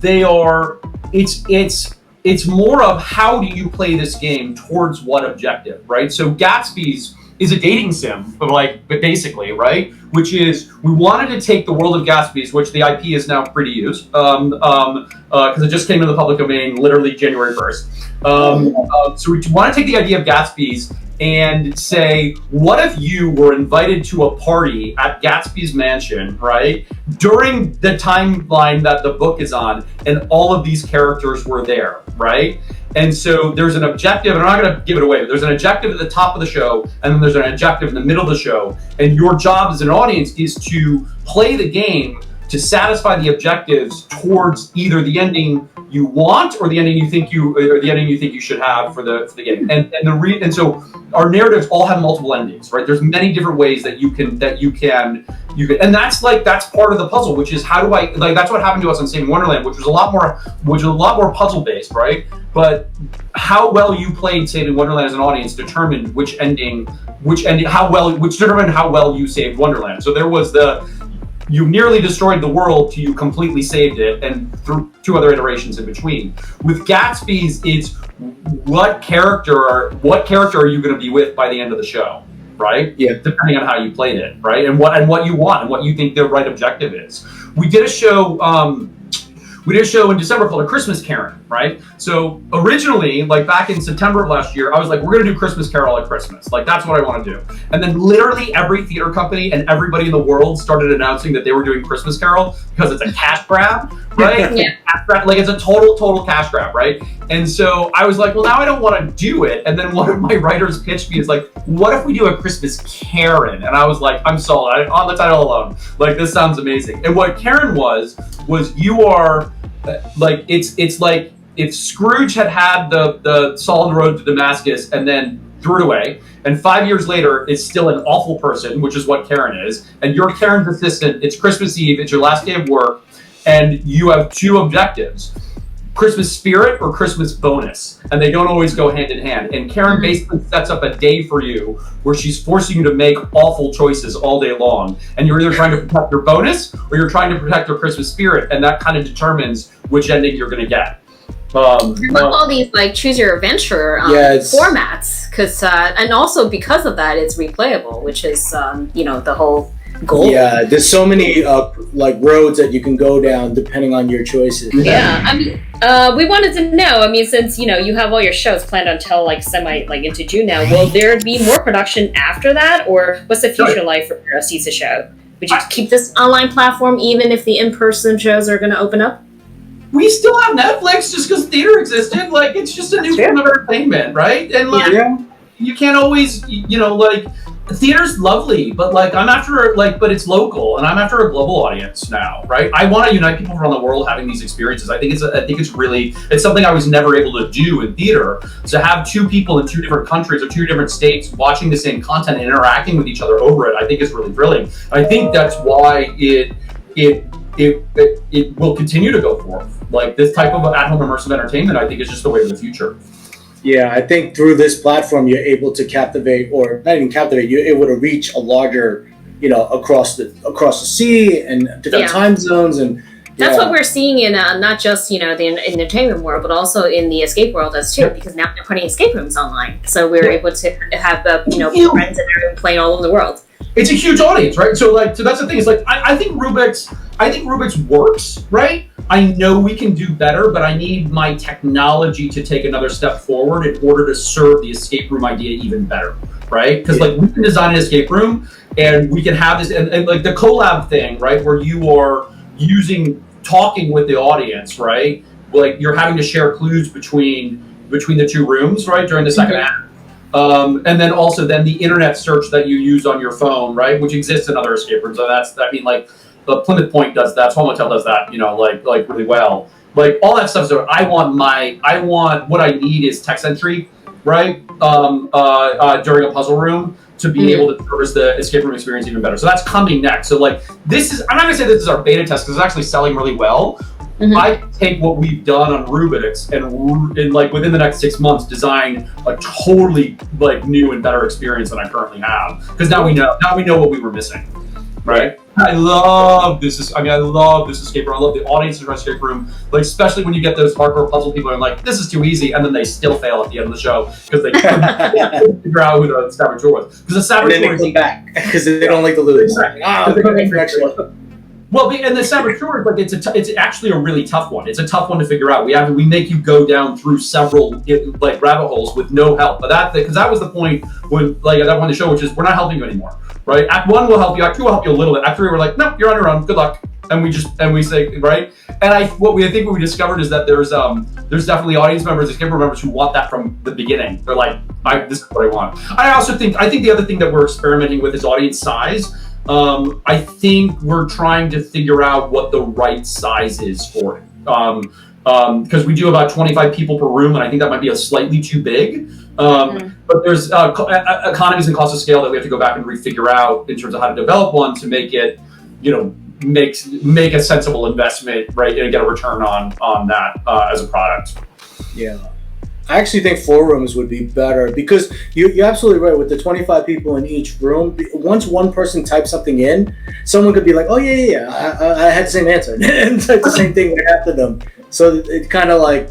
they are, it's more of how do you play this game towards what objective, right? So Gatsby's is a dating sim, but basically, right? Which is, we wanted to take the world of Gatsby's, which the IP is now free to use, because it just came into the public domain literally January 1st. So we want to take the idea of Gatsby's and say, what if you were invited to a party at Gatsby's mansion, right? During the timeline that the book is on, and all of these characters were there, right? And so there's an objective, and I'm not gonna give it away, but there's an objective at the top of the show, and then there's an objective in the middle of the show. And your job as an audience is to play the game to satisfy the objectives towards either the ending you want or the ending you think you should have for the game. And so our narratives all have multiple endings, right? There's many different ways that you can and that's part of the puzzle, which is how do I, like, that's what happened to us on Saving Wonderland, which was a lot more puzzle based, right? But how well you played Saving Wonderland as an audience determined determined how well you saved Wonderland. So there was you nearly destroyed the world till you completely saved it, and through 2 other iterations in between. With Gatsby's, it's what character are you going to be with by the end of the show, right? Yeah. Depending on how you played it, right? And what you want and what you think the right objective is. We did a show in December called A Christmas Karen, right? So originally, like back in September of last year, I was like, we're gonna do Christmas Carol at Christmas. Like, that's what I wanna do. And then literally every theater company and everybody in the world started announcing that they were doing Christmas Carol because it's a cash grab, right? Yeah. Like, it's a total cash grab, right? And so I was like, well, now I don't wanna do it. And then one of my writers pitched me, is like, what if we do A Christmas Karen? And I was like, I'm sold, on the title alone. Like, this sounds amazing. And what Karen was you are, like, it's like if Scrooge had the solid road to Damascus and then threw it away, and 5 years later is still an awful person, which is what Karen is, and you're Karen's assistant, it's Christmas Eve, it's your last day of work, and you have 2 objectives. Christmas spirit or Christmas bonus, and they don't always go hand in hand. And Karen basically sets up a day for you where she's forcing you to make awful choices all day long, and you're either trying to protect your bonus or you're trying to protect your Christmas spirit, and that kind of determines which ending you're going to get. I love all these like choose your adventure formats, because and also because of that, it's replayable, which is the whole goal. Yeah, there's so many like roads that you can go down depending on your choices. Yeah, I mean, we wanted to know. I mean, since you have all your shows planned until like into June now, will there be more production after that, or what's the future like for a CISA show? Would you keep this online platform even if the in-person shows are going to open up? We still have Netflix just because theater existed. Like, it's just a new form of entertainment, right? And like, you can't always, like, theater's lovely, but like, but it's local, and I'm after a global audience now, right? I want to unite people around the world having these experiences. I think it's something I was never able to do in theater. To have two people in two different countries or two different states watching the same content and interacting with each other over it, I think is really thrilling. I think that's why it will continue to go forth. Like, this type of at-home immersive entertainment, I think, is just the way of the future. Yeah, I think through this platform, you're able to captivate, or not even captivate, you're able to reach a larger, across the sea and different time zones. And that's what we're seeing in not just, the entertainment world, but also in the escape world as too, because now they're putting escape rooms online. So we're able to have, friends and everyone playing all over the world. It's a huge audience, right? So that's the thing. It's like, I think Rubik's works, right? I know we can do better, but I need my technology to take another step forward in order to serve the escape room idea even better, right? Because like, we can design an escape room and we can have this, and like the collab thing, right? Where you are talking with the audience, right? Like, you're having to share clues between the two rooms, right? During the second act. And then also the internet search that you use on your phone, right? Which exists in other escape rooms. So like, the Plymouth Point does that, Swan Motel does that, like really well. Like, all that stuff. So I want what I need is text entry, right? During a puzzle room to be able to service the escape room experience even better. So that's coming next. So like, I'm not gonna say this is our beta test because it's actually selling really well. I take what we've done on Rubik's and like within the next 6 months design a totally like new and better experience than I currently have. Because now we know what we were missing, right? I love this escape room. I love the audience in our escape room. Like, especially when you get those hardcore puzzle people and like, this is too easy, and then they still fail at the end of the show because they couldn't figure out who the saboteur was. Because the saboteur is back because they don't like to lose. Well, and the saboteur, like, it's actually a really tough one. It's a tough one to figure out. We make you go down through several like rabbit holes with no help. But because that was the point when, like, at that point in the show, which is, we're not helping you anymore, right? Act 1 will help you. Act 2 will help you a little bit. Act 3, we're like, no, you're on your own. Good luck. And we say, right? And I think what we discovered is that there's definitely audience members, escape room members who want that from the beginning. They're like, this is what I want. I think the other thing that we're experimenting with is audience size. I think we're trying to figure out what the right size is for it. Because we do about 25 people per room, and I think that might be a slightly too big. But there's economies and cost of scale that we have to go back and refigure out in terms of how to develop one to make it, make a sensible investment, right, and get a return on that as a product. Yeah. I actually think 4 rooms would be better because you're absolutely right with the 25 people in each room. Once one person types something in, someone could be like, oh, yeah, I had the same answer and type the same thing right after them. So it's kind of like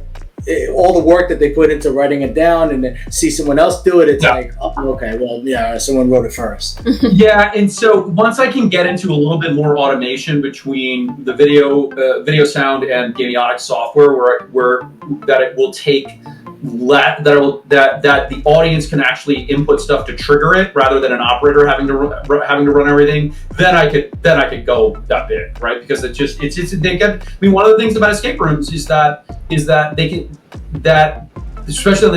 all the work that they put into writing it down and then see someone else do it. It's like, oh, okay, well, yeah, someone wrote it first. Yeah, and so once I can get into a little bit more automation between the video sound and gamiotic software where that it will take that the audience can actually input stuff to trigger it rather than an operator having to run everything, then I could go that big, right? Because one of the things about escape rooms is that they can, that especially on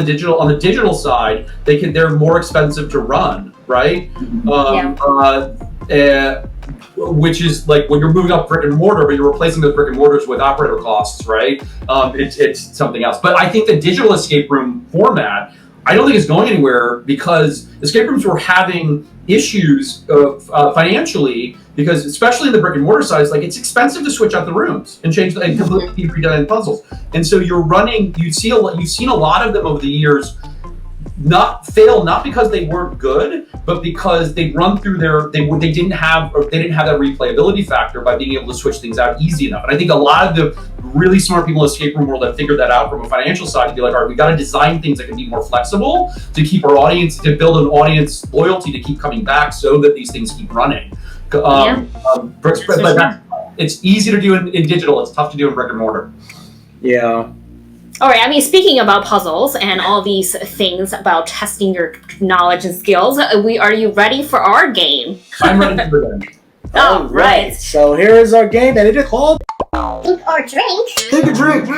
the digital side, they're more expensive to run, right? Which is like when you're moving up brick and mortar, but you're replacing those brick and mortars with operator costs, right? It's something else. But I think the digital escape room format, I don't think it's going anywhere because escape rooms were having issues financially, because especially in the brick and mortar side, it's like it's expensive to switch out the rooms and change and completely redundant puzzles. And so you've seen a lot of them over the years not because they weren't good, but because they run through they didn't have that replayability factor by being able to switch things out easy enough. And I think a lot of the really smart people in the escape room world have figured that out from a financial side to be like, all right, we got to design things that can be more flexible to keep our audience, to build an audience loyalty to keep coming back so that these things keep running. It's easy to do in digital. It's tough to do in brick and mortar. Yeah. All right, I mean, speaking about puzzles and all these things about testing your knowledge and skills, are you ready for our game? I'm ready for the game. All right. So here is our game, and it is called Eat or drink. Take a Drink.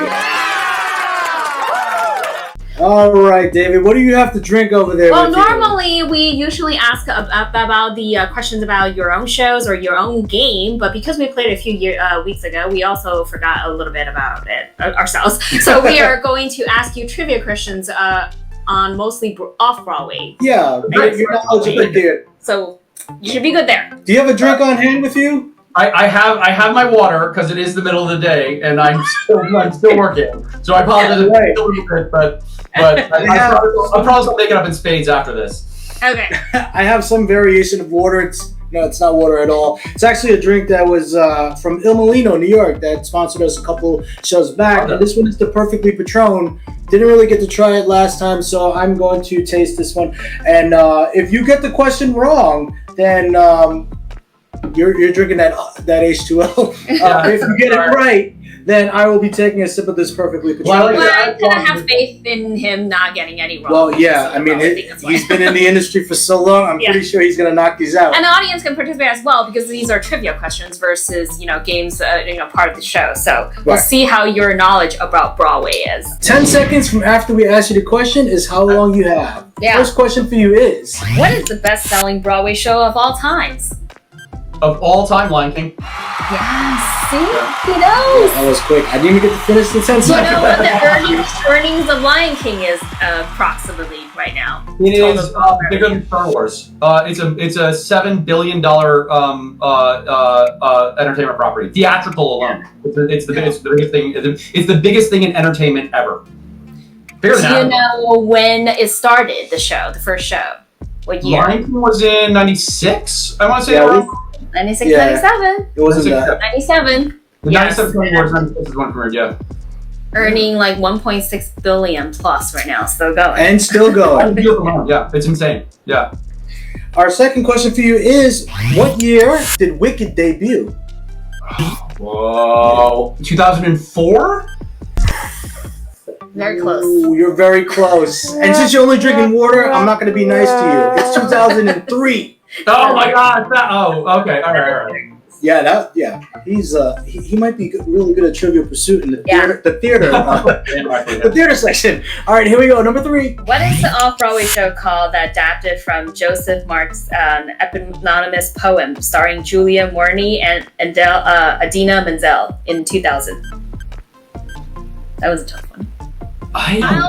All right, David, what do you have to drink over there? Well, normally we usually ask about the questions about your own shows or your own game, but because we played a few weeks ago, we also forgot a little bit about it ourselves. So we are going to ask you trivia questions on mostly off-Broadway. Yeah, you're knowledgeable there. So you should be good there. Do you have a drink on hand with you? I have my water because it is the middle of the day and I'm still working. So I apologize a little bit, but I'll probably make it up in spades after this. Okay. I have some variation of water. It's not water at all. It's actually a drink that was from Il Molino, New York, that sponsored us a couple shows back. Okay. And this one is the Perfectly Patron. Didn't really get to try it last time, so I'm going to taste this one. And if you get the question wrong, then you're drinking that H2O. If you get it right, then I will be taking a sip of this Perfectly Patron. Well, I'm going to have faith in him not getting any wrong. Well, yeah, I mean, he's been in the industry for so long, I'm pretty sure he's going to knock these out. And the audience can participate as well because these are trivia questions versus, games, part of the show. So we'll see how your knowledge about Broadway is. 10 seconds from after we ask you the question is how long you have. Yeah. First question for you is... What is the best-selling Broadway show of all times? Of all time, Lion King. Yes, see? He knows. That was quick. I didn't even get to finish the 10 seconds. You know what the earnings of Lion King is approximately right now? It is bigger than Star Wars. It's a $7 billion entertainment property, theatrical alone. It's the biggest thing. It's the biggest thing in entertainment ever. Bigger than Do you know when it started? The first show. What year? Lion King was in '96. I want to say Yeah, 96, Yeah. 97. It wasn't that. 97. The Yes. 97 awards, 96 is one career, yeah. Earning like 1.6 billion plus right now, still going. And still going. Yeah, it's insane. Yeah. Our second question for you is, what year did Wicked debut? Whoa. 2004? Very close. Ooh, you're very close. And since you're only drinking water, I'm not going to be nice to you. It's 2003. Oh my God. Okay. All right. Yeah, he's he might be really good at Trivial Pursuit in the theater section. All right, here we go. Number 3. What is the off-Broadway show called that adapted from Joseph Mark's eponymous poem starring Julia Mourney and Adina Menzel in 2000? That was a tough one.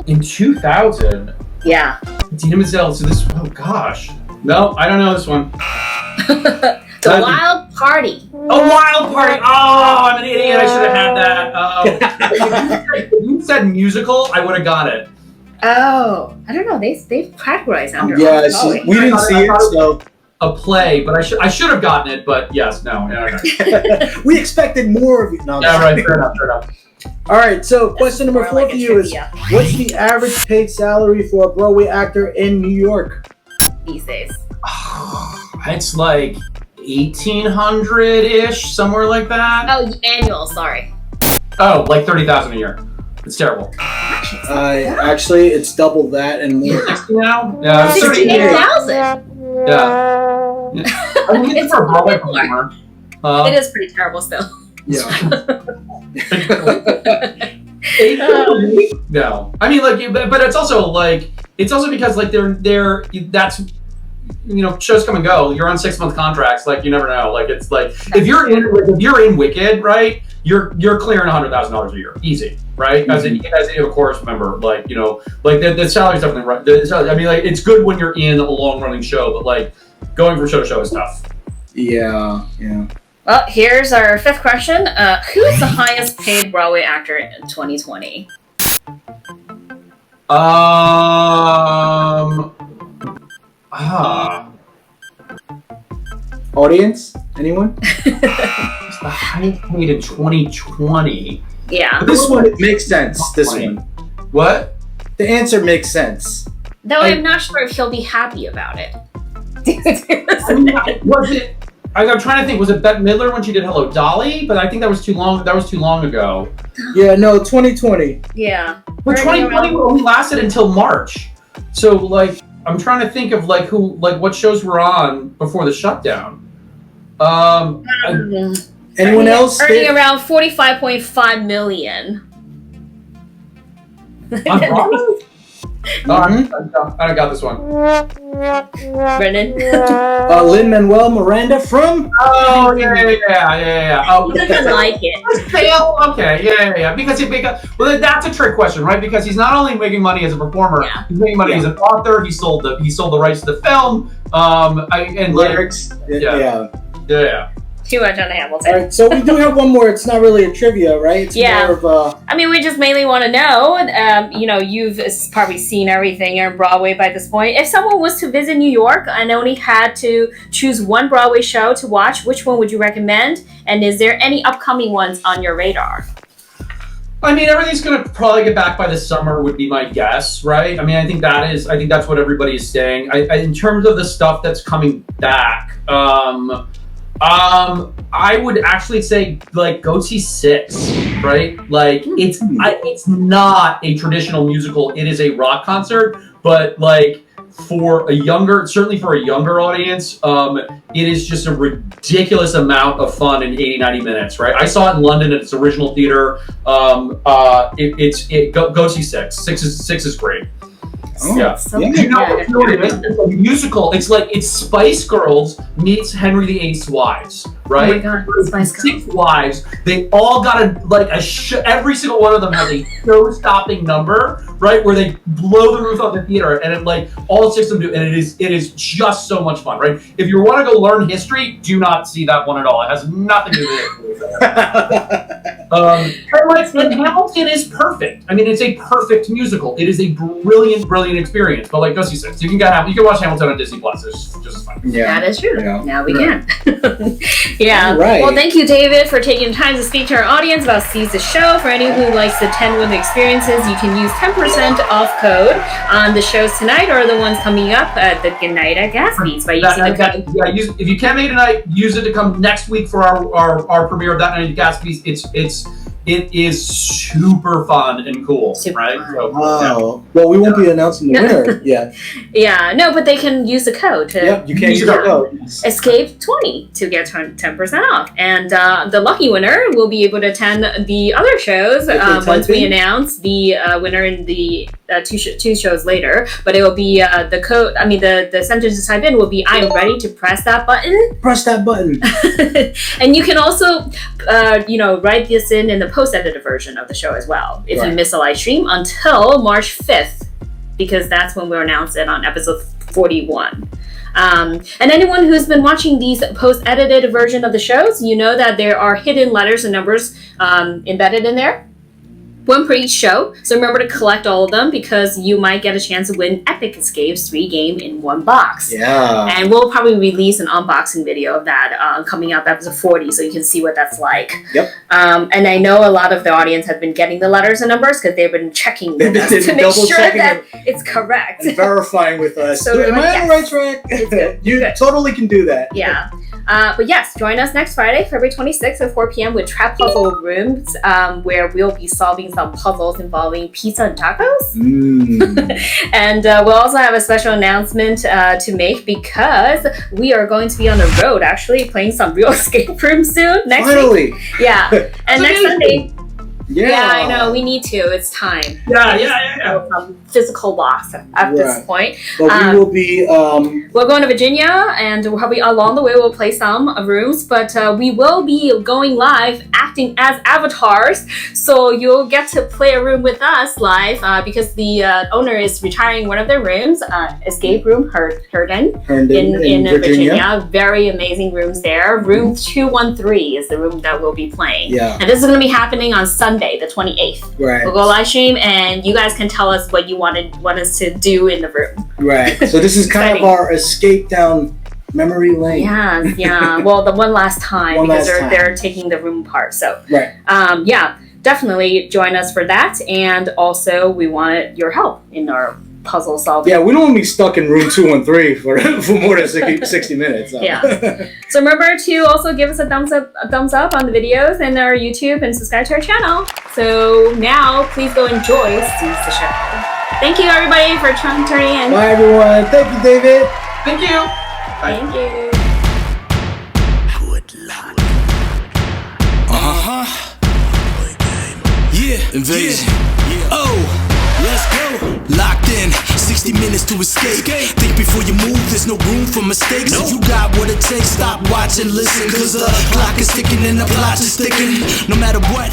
In 2000? Yeah. Adina Menzel. So this, oh gosh. No, I don't know this one. The Wild Party. A Wild Party. Oh, I'm an idiot. I should have had that. If you said musical, I would have got it. Oh, I don't know. They've categorized under. Yeah, we didn't see it, so a play, but I should have gotten it. But yes, no. we expected more of you. No, yeah, right. Fair enough. All right. So, question number 4 for you is: what's the average paid salary for a Broadway actor in New York these days? It's like 1,800-ish, somewhere like that. Oh, annual. Sorry. Oh, like 30,000 a year. It's terrible. Actually, it's double that and more. Now? Yeah, 68,000. Yeah. I mean, it's for a Broadway performer. It is pretty terrible still. Yeah. No, I mean, like, but it's also because like they're that's. Shows come and go. You're on 6-month contracts. Like, you never know. Like, it's like if you're in Wicked, right? You're clearing $100,000 a year, easy, right? right? As a chorus member, like, you know, like the salary's definitely right. I mean, like, it's good when you're in a long running show, but like going from show to show is tough. Yeah. Well, here's our fifth question. Who is the highest paid Broadway actor in 2020? Audience? Anyone? It's the highest paid in 2020. Yeah. But this one makes sense. This one. What? The answer makes sense. Though I'm not sure if he'll be happy about it. Was it? I'm trying to think. Was it Bette Midler when she did Hello Dolly? But I think that was too long. That was too long ago. Yeah, no, 2020. Yeah. But 2020 only lasted until March. So like, I'm trying to think of like who, like what shows were on before the shutdown. Anyone else? Earning around $45.5 million. On Broadway? I got this one. Brendan. Lin-Manuel Miranda from. Oh yeah. Oh, He doesn't like it. Fail. Okay, yeah. Because well, that's a trick question, right? Because he's not only making money as a performer, he's making money as an author. He sold the rights to the film. And Lyrics. Yeah. Too much on Hamilton. All right, so we do have one more. It's not really a trivia, right? It's more of I mean, we just mainly want to know, you know, you've probably seen everything on Broadway by this point. If someone was to visit New York and only had to choose one Broadway show to watch, which one would you recommend? And is there any upcoming ones on your radar? I mean, everything's going to probably get back by the summer would be my guess, right? I mean, I think that's what everybody is saying. In terms of the stuff that's coming back, I would actually say like go see Six, right? Like it's not a traditional musical. It is a rock concert, but like certainly for a younger audience, it is just a ridiculous amount of fun in 80-90 minutes, right? I saw it in London at its original theater. Go see Six. Six is great. Oh, yeah. You know what it is? It's a musical. It's Spice Girls meets Henry VIII's wives, right? Oh my God, Spice Girls. 6 wives. They all got every single one of them has a show-stopping number, right? Where they blow the roof off the theater, and all 6 of them do, and it is just so much fun, right? If you want to go learn history, do not see that one at all. It has nothing to do with it. And Hamilton is perfect. I mean, it's a perfect musical. It is a brilliant experience. But like, go see Six. You can watch Hamilton on Disney Plus. It's just as fun. Yeah, that is true. Yeah. Now we can. Yeah. Right. Well, thank you, David, for taking the time to speak to our audience about Seize the Show. For anyone who likes the 10-win experiences, you can use 10% off code on the shows tonight or the ones coming up at the Good Night at Gatsby's by using the code. Yeah, if you can't make it tonight, use it to come next week for our premiere of That Night at Gatsby's. It is super fun and cool, right? So, wow. Well, we won't be announcing the winner yet. Yeah, no, but they can use the code. Yep, you can use the code. ESCAPE20 to get 10% off. And the lucky winner will be able to attend the other shows once we announce the winner in the two shows later. But it will be the code, the sentence to type in will be, I'm ready to press that button. Press that button. And you can also, write this in the post-edited version of the show as well, if you miss a live stream until March 5th, because that's when we'll announce it on episode 41. And anyone who's been watching these post-edited version of the shows, you know that there are hidden letters and numbers embedded in there. One per each show, so remember to collect all of them because you might get a chance to win Epic Escapes 3 game in one box. Yeah. And we'll probably release an unboxing video of that coming up episode 40 so you can see what that's like. Yep. And I know a lot of the audience have been getting the letters and numbers because they've been checking with us to make sure that it's correct. And verifying with us. So am I on the right track? You totally can do that. Yeah. But yes, join us next Friday, February 26th at 4 p.m. with Trap Puzzle Rooms, where we'll be solving some puzzles involving pizza and tacos. And we'll also have a special announcement to make because we are going to be on the road, actually, playing some real escape rooms soon next week. Yeah. And next Sunday, Yeah, I know. We need to. It's time. Yeah. Physical loss at this point. But we will be. We're going to Virginia, and we'll along the way we'll play some rooms. But we will be going live, acting as avatars. So you'll get to play a room with us live because the owner is retiring one of their rooms, Escape Room Herndon in Virginia. Very amazing rooms there. Room 213 is the room that we'll be playing. Yeah. And this is going to be happening on Sunday, the 28th. Right. We'll go live stream, and you guys can tell us what you want us to do in the room. Right. So this is kind of our escape down memory lane. Yeah. Well, the one last time they're taking the room apart. So definitely join us for that. And also, we want your help in our puzzle solving. Yeah, we don't want to be stuck in room 213 for more than 60 minutes. So. Yeah. So remember to also give us a thumbs up on the videos and our YouTube and subscribe to our channel. So now, please go enjoy the show. Thank you, everybody, for turning in. Bye, everyone. Thank you, David. Thank you. Thank you. Good luck. Yeah, invasion. Yeah. Oh, let's go. Locked in, 60 minutes to escape. Think before you move, there's no room for mistakes. If you got what it takes, stop, watch, and listen. Cause the clock is ticking and the plot is sticking. No matter what.